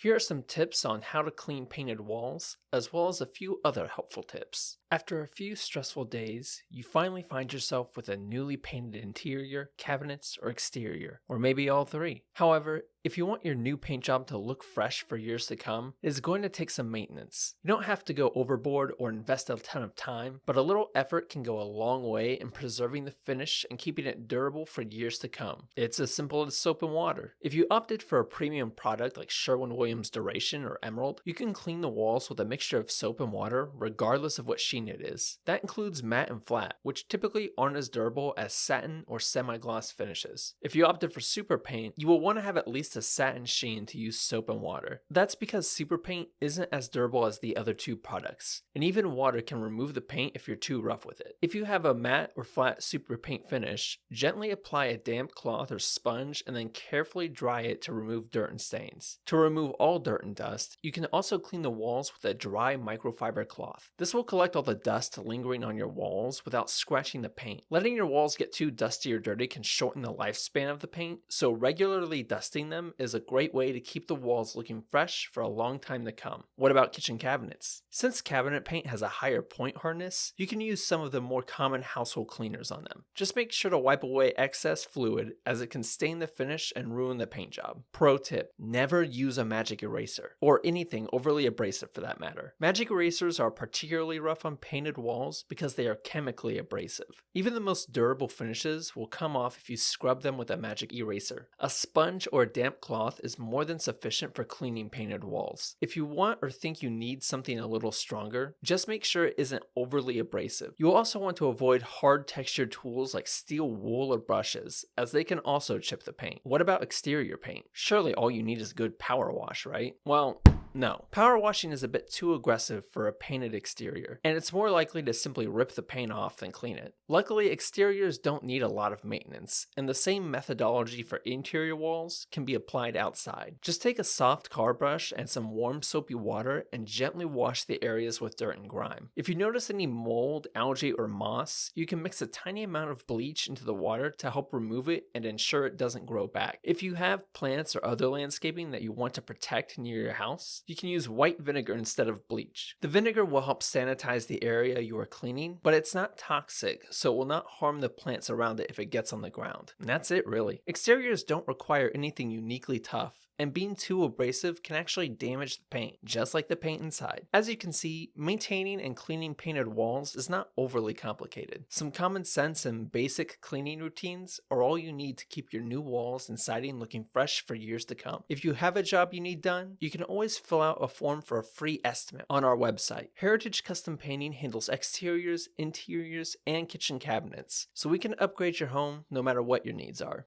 Here are some tips on how to clean painted walls, as well as a few other helpful tips. After a few stressful days, you finally find yourself with a newly painted interior, cabinets, or exterior, or maybe all three. However, if you want your new paint job to look fresh for years to come, it is going to take some maintenance. You don't have to go overboard or invest a ton of time, but a little effort can go a long way in preserving the finish and keeping it durable for years to come. It's as simple as soap and water. If you opted for a premium product like Sherwin-Williams Duration or Emerald, you can clean the walls with a mixture of soap and water regardless of what sheen it is. That includes matte and flat, which typically aren't as durable as satin or semi-gloss finishes. If you opted for SUPERPAINT, you will want to have at least a satin sheen to use soap and water. That's because SUPERPAINT isn't as durable as the other two products, and even water can remove the paint if you're too rough with it. If you have a matte or flat SUPERPAINT finish, gently apply a damp cloth or sponge and then carefully dry it to remove dirt and stains. To remove all dirt and dust, you can also clean the walls with a dry microfiber cloth. This will collect all the dust lingering on your walls without scratching the paint. Letting your walls get too dusty or dirty can shorten the lifespan of the paint, so regularly dusting them is a great way to keep the walls looking fresh for a long time to come. What about kitchen cabinets? Since cabinet paint has a higher point hardness, you can use some of the more common household cleaners on them. Just make sure to wipe away excess fluid, as it can stain the finish and ruin the paint job. Pro tip: never use a magic eraser, or anything overly abrasive for that matter. Magic erasers are particularly rough on painted walls because they are chemically abrasive. Even the most durable finishes will come off if you scrub them with a magic eraser. A sponge or a damp cloth is more than sufficient for cleaning painted walls. If you want or think you need something a little stronger, just make sure it isn't overly abrasive. You will also want to avoid hard textured tools like steel wool or brushes, as they can also chip the paint. What about exterior paint? Surely all you need is good power wash, right? Well, no. Power washing is a bit too aggressive for a painted exterior, and it's more likely to simply rip the paint off than clean it. Luckily, exteriors don't need a lot of maintenance, and the same methodology for interior walls can be applied outside. Just take a soft car brush and some warm soapy water and gently wash the areas with dirt and grime. If you notice any mold, algae, or moss, you can mix a tiny amount of bleach into the water to help remove it and ensure it doesn't grow back. If you have plants or other landscaping that you want to protect near your house, you can use white vinegar instead of bleach. The vinegar will help sanitize the area you are cleaning, but it's not toxic, so it will not harm the plants around it if it gets on the ground. And that's it, really. Exteriors don't require anything uniquely tough, and being too abrasive can actually damage the paint, just like the paint inside. As you can see, maintaining and cleaning painted walls is not overly complicated. Some common sense and basic cleaning routines are all you need to keep your new walls and siding looking fresh for years to come. If you have a job you need done, you can always fill out a form for a free estimate on our website. Heritage Custom Painting handles exteriors, interiors, and kitchen cabinets, so we can upgrade your home no matter what your needs are.